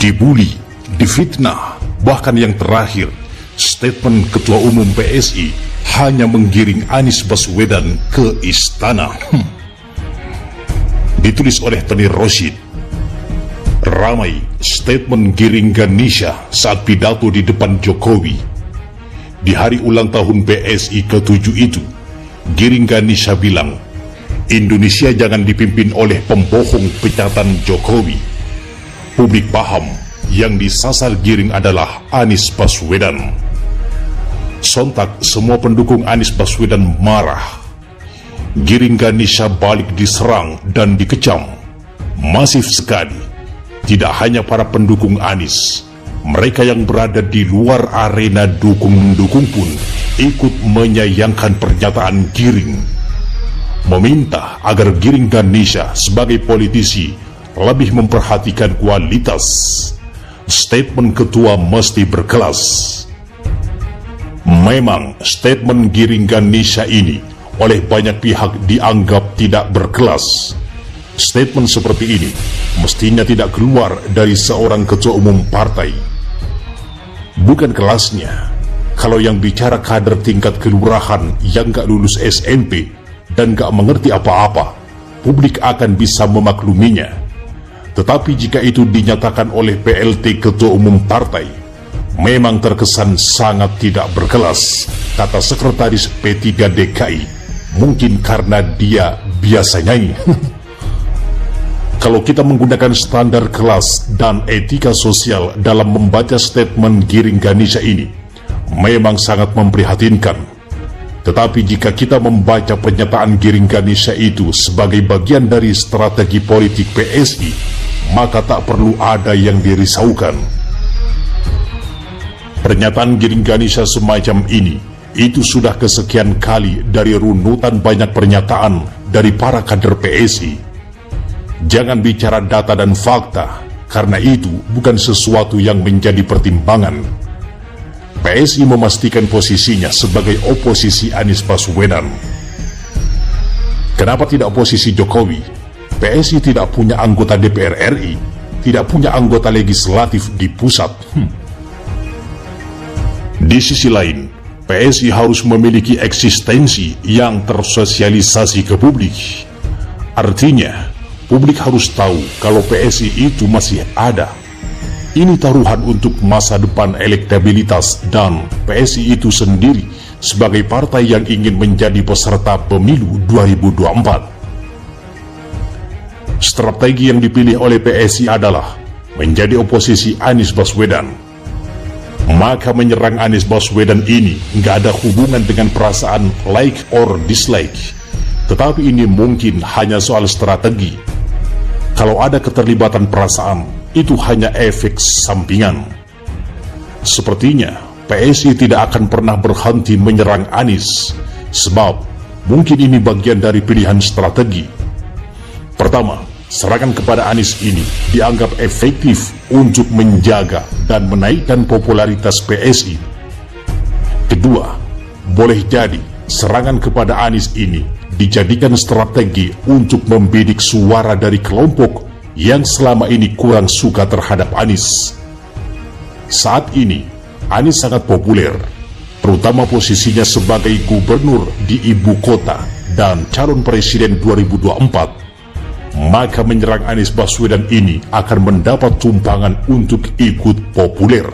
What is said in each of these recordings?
dibully, difitnah, bahkan yang terakhir, statement Ketua Umum PSI hanya menggiring Anies Baswedan ke istana. Ditulis oleh Tony Rosyid. Ramai statement giring Ganesha saat pidato di depan Jokowi. Di hari ulang tahun PSI ke-7 itu, giring Ganesha bilang, Indonesia jangan dipimpin oleh pembohong pecatan Jokowi. Publik paham yang disasar giring adalah Anies Baswedan. Sontak semua pendukung Anies Baswedan marah. Giring Ganesha balik diserang dan dikecam. Masif sekali. Tidak hanya para pendukung Anies, mereka yang berada di luar arena dukung-mendukung pun ikut menyayangkan pernyataan giring. Meminta agar giring Ganesha sebagai politisi lebih memperhatikan kualitas. Statement ketua mesti berkelas. Memang statement giring Ganesha ini oleh banyak pihak dianggap tidak berkelas. Statement seperti ini mestinya tidak keluar dari seorang ketua umum partai. Bukan kelasnya kalau yang bicara kader tingkat kelurahan yang gak lulus SMP dan gak mengerti apa-apa, publik akan bisa memakluminya. Tetapi jika itu dinyatakan oleh PLT ketua umum partai, memang terkesan sangat tidak berkelas, kata Sekretaris P3 DKI. Mungkin karena dia biasa nyanyi. Kalau kita menggunakan standar kelas dan etika sosial dalam membaca statement giring Ganesha ini, memang sangat memprihatinkan. Tetapi jika kita membaca pernyataan giring Ganesha itu sebagai bagian dari strategi politik PSI, maka tak perlu ada yang dirisaukan. Pernyataan giring Ganesha semacam ini, itu sudah kesekian kali dari runutan banyak pernyataan dari para kader PSI. Jangan bicara data dan fakta, karena itu bukan sesuatu yang menjadi pertimbangan. PSI memastikan posisinya sebagai oposisi Anies Baswedan. Kenapa tidak oposisi Jokowi? PSI tidak punya anggota DPR RI, tidak punya anggota legislatif di pusat. Di sisi lain, PSI harus memiliki eksistensi yang tersosialisasi ke publik. Artinya, publik harus tahu kalau PSI itu masih ada. Ini taruhan untuk masa depan elektabilitas dan PSI itu sendiri sebagai partai yang ingin menjadi peserta pemilu 2024. Strategi yang dipilih oleh PSI adalah menjadi oposisi Anies Baswedan. Maka menyerang Anies Baswedan ini nggak ada hubungan dengan perasaan like or dislike, tetapi ini mungkin hanya soal strategi. Kalau ada keterlibatan perasaan, itu hanya efek sampingan. Sepertinya PSI tidak akan pernah berhenti menyerang Anies, sebab mungkin ini bagian dari pilihan strategi. Pertama, serangan kepada Anies ini dianggap efektif untuk menjaga dan menaikkan popularitas PSI. Kedua, boleh jadi serangan kepada Anies ini dijadikan strategi untuk membidik suara dari kelompok yang selama ini kurang suka terhadap Anies. Saat ini, Anies sangat populer, terutama posisinya sebagai gubernur di ibu kota dan calon presiden 2024. Maka menyerang Anies Baswedan ini akan mendapat tumpangan untuk ikut populer.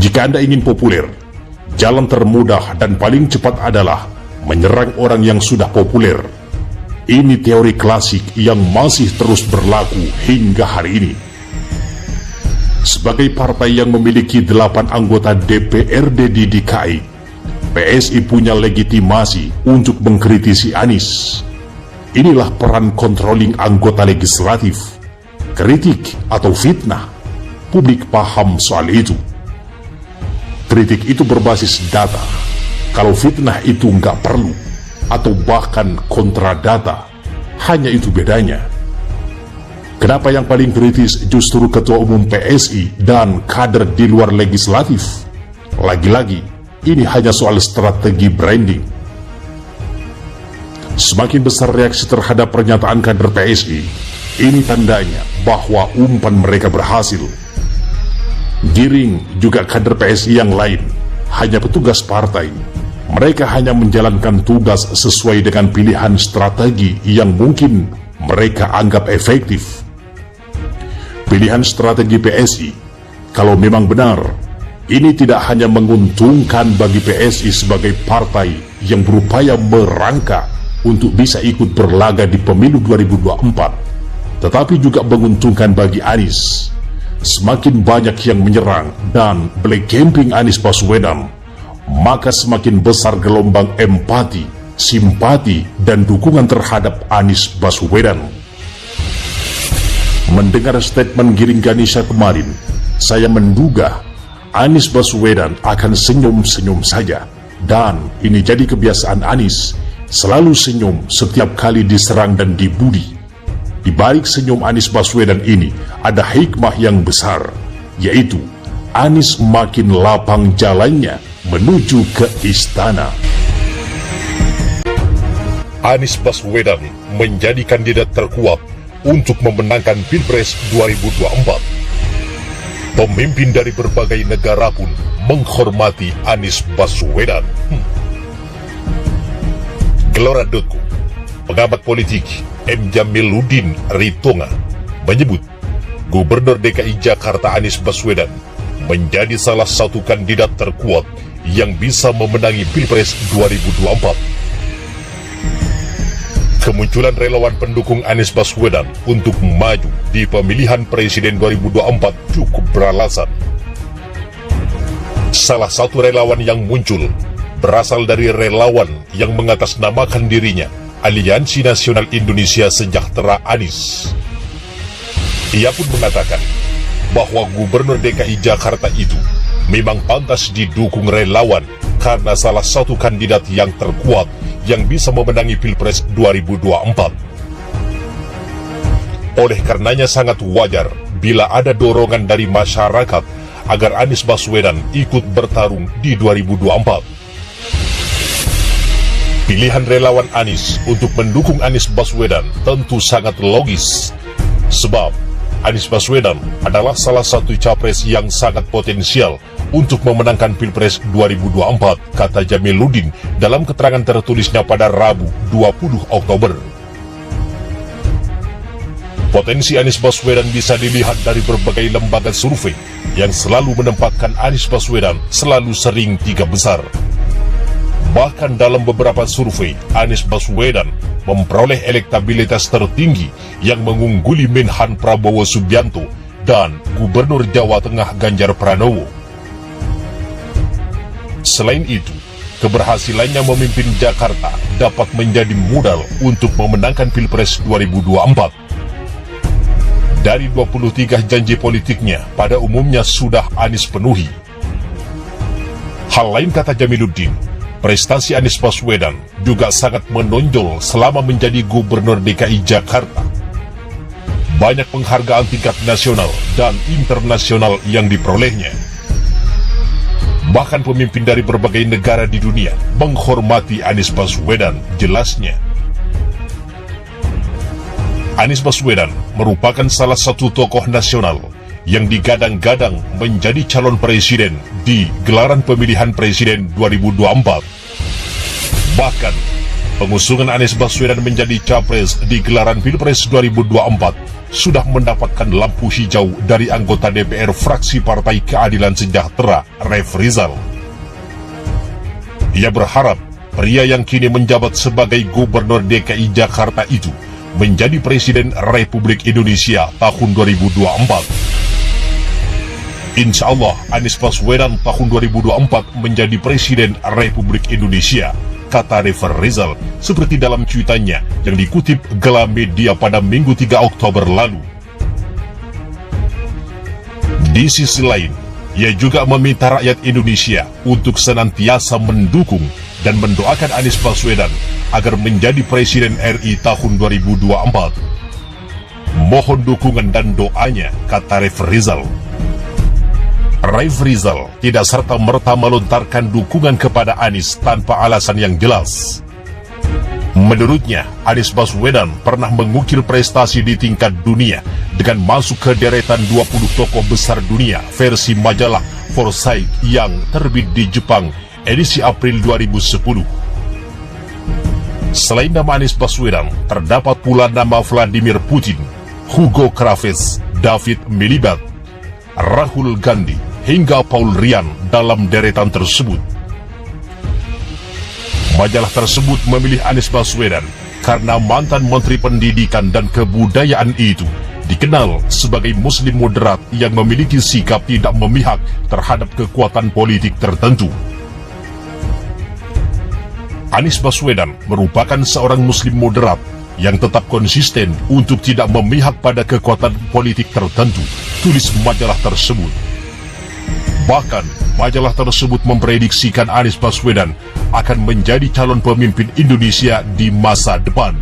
Jika Anda ingin populer, jalan termudah dan paling cepat adalah menyerang orang yang sudah populer. Ini teori klasik yang masih terus berlaku hingga hari ini. Sebagai partai yang memiliki 8 anggota DPRD di DKI, PSI punya legitimasi untuk mengkritisi Anies. Inilah peran controlling anggota legislatif. Kritik atau fitnah, publik paham soal itu. Kritik itu berbasis data. Kalau fitnah itu nggak perlu, atau bahkan kontra data, hanya itu bedanya. Kenapa yang paling kritis justru Ketua Umum PSI dan kader di luar legislatif? Lagi-lagi, ini hanya soal strategi branding. Semakin besar reaksi terhadap pernyataan kader PSI, Ini tandanya bahwa umpan mereka berhasil. Giring juga kader PSI yang lain hanya petugas partai. Mereka hanya menjalankan tugas sesuai dengan pilihan strategi yang mungkin mereka anggap efektif. Pilihan strategi PSI, kalau memang benar, ini tidak hanya menguntungkan bagi PSI sebagai partai yang berupaya merangkak untuk bisa ikut berlaga di pemilu 2024, tetapi juga menguntungkan bagi Anies. Semakin banyak yang menyerang dan black camping Anies Baswedan, maka semakin besar gelombang empati, simpati, dan dukungan terhadap Anies Baswedan. Mendengar statement Giring Ganesha kemarin, saya menduga Anies Baswedan akan senyum-senyum saja. Dan ini jadi kebiasaan Anies, selalu senyum setiap kali diserang dan dibully. Di balik senyum Anies Baswedan ini ada hikmah yang besar, yaitu Anies makin lapang jalannya menuju ke istana. Anies Baswedan menjadi kandidat terkuat untuk memenangkan Pilpres 2024. Pemimpin dari berbagai negara pun menghormati Anies Baswedan. Gelora.co, pengamat politik M. Jamiluddin Ritonga menyebut Gubernur DKI Jakarta Anies Baswedan menjadi salah satu kandidat terkuat yang bisa memenangi Pilpres 2024. Kemunculan relawan pendukung Anies Baswedan untuk maju di pemilihan presiden 2024 cukup beralasan. Salah satu relawan yang muncul berasal dari relawan yang mengatasnamakan dirinya Aliansi Nasional Indonesia Sejahtera Anies. Ia pun mengatakan bahwa Gubernur DKI Jakarta itu memang pantas didukung relawan karena salah satu kandidat yang terkuat yang bisa memenangi Pilpres 2024. Oleh karenanya sangat wajar bila ada dorongan dari masyarakat agar Anies Baswedan ikut bertarung di 2024. Pilihan relawan Anies untuk mendukung Anies Baswedan tentu sangat logis, sebab Anies Baswedan adalah salah satu capres yang sangat potensial untuk memenangkan Pilpres 2024, kata Jamiluddin dalam keterangan tertulisnya pada Rabu 20 Oktober. Potensi Anies Baswedan bisa dilihat dari berbagai lembaga survei yang selalu menempatkan Anies Baswedan selalu sering 3 besar. Bahkan dalam beberapa survei, Anies Baswedan memperoleh elektabilitas tertinggi yang mengungguli Menhan Prabowo Subianto dan Gubernur Jawa Tengah Ganjar Pranowo. Selain itu, keberhasilannya memimpin Jakarta dapat menjadi modal untuk memenangkan Pilpres 2024. Dari 23 janji politiknya, pada umumnya sudah Anies penuhi. Hal lain, kata Jamiluddin, prestasi Anies Baswedan juga sangat menonjol selama menjadi Gubernur DKI Jakarta. Banyak penghargaan tingkat nasional dan internasional yang diperolehnya. Bahkan pemimpin dari berbagai negara di dunia menghormati Anies Baswedan, jelasnya. Anies Baswedan merupakan salah satu tokoh nasional yang digadang-gadang menjadi calon presiden di gelaran pemilihan presiden 2024. Bahkan, pengusungan Anies Baswedan menjadi capres di gelaran Pilpres 2024 sudah mendapatkan lampu hijau dari anggota DPR fraksi Partai Keadilan Sejahtera, Rev Rizal. Ia berharap pria yang kini menjabat sebagai Gubernur DKI Jakarta itu menjadi Presiden Republik Indonesia tahun 2024. Insya Allah, Anies Baswedan tahun 2024 menjadi Presiden Republik Indonesia, kata Rev Rizal, seperti dalam cuitannya yang dikutip Gela Media pada Minggu 3 Oktober lalu. Di sisi lain, ia juga meminta rakyat Indonesia untuk senantiasa mendukung dan mendoakan Anies Baswedan agar menjadi Presiden RI tahun 2024. Mohon dukungan dan doanya, kata Rev Rizal. Rev Rizal tidak serta-merta melontarkan dukungan kepada Anies tanpa alasan yang jelas. Menurutnya, Anies Baswedan pernah mengukir prestasi di tingkat dunia dengan masuk ke deretan 20 tokoh besar dunia versi majalah Foresight yang terbit di Jepang edisi April 2010. Selain nama Anies Baswedan, terdapat pula nama Vladimir Putin, Hugo Chavez, David Miliband, Rahul Gandhi, hingga Paul Ryan dalam deretan tersebut. Majalah tersebut memilih Anies Baswedan karena mantan Menteri Pendidikan dan Kebudayaan itu dikenal sebagai Muslim moderat yang memiliki sikap tidak memihak terhadap kekuatan politik tertentu. Anies Baswedan merupakan seorang Muslim moderat yang tetap konsisten untuk tidak memihak pada kekuatan politik tertentu, tulis majalah tersebut. Bahkan, majalah tersebut memprediksikan Anies Baswedan akan menjadi calon pemimpin Indonesia di masa depan.